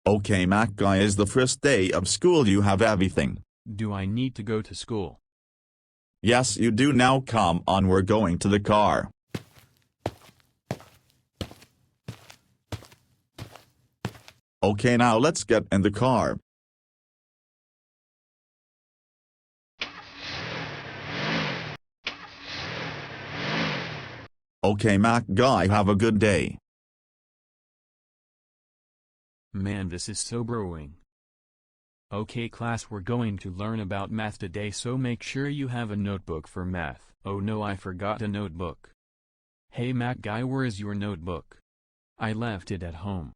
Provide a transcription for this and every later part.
Okay, Mac guy, is the first day of school, you have everything. Do I need to go to school? Yes, you do. Now come on, we're going to the car. Okay, now let's get in the car. Okay, Mac guy, have a good day. Man, this is so boring. Okay class, we're going to learn about math today, so make sure you have a notebook for math. Oh no, I forgot a notebook. Hey Mac guy, where is your notebook? I left it at home.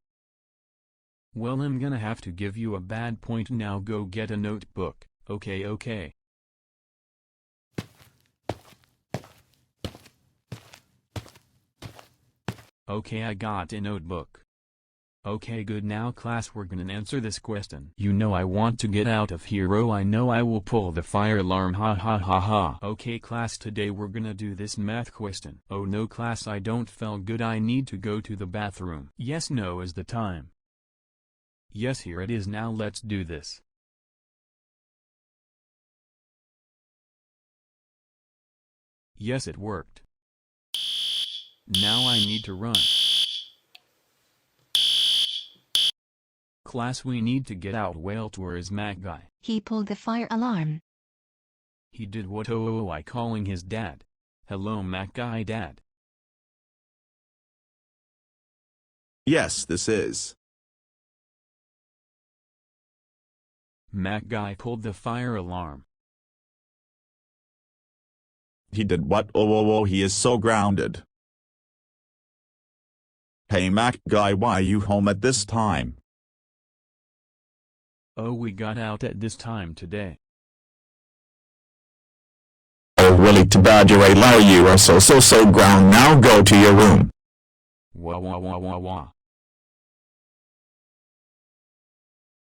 Well, I'm gonna have to give you a bad point now. Go get a notebook. Okay. Okay, I got a notebook. Okay, good. Now class, we're gonna answer this question. You know I want to get out of here. Oh, I know I will pull the fire alarm. Ha ha ha ha. Okay class, today we're gonna do this math question. Oh no class, I don't feel good. I need to go to the bathroom. Yes, no is the time. Yes, here it is. Now let's do this. Yes, it worked. Now I need to run. Class, we need to get out. Well, where is Mac guy? He pulled the fire alarm. He did what? Oh, I calling his dad. Hello Mac guy, dad. Yes, this is. Mac guy pulled the fire alarm. He did what? Oh, he is so grounded. Hey Mac guy, why you home at this time? Oh, we got out at this time today. Oh really too bad, you are so ground. Now go to your room. Wah.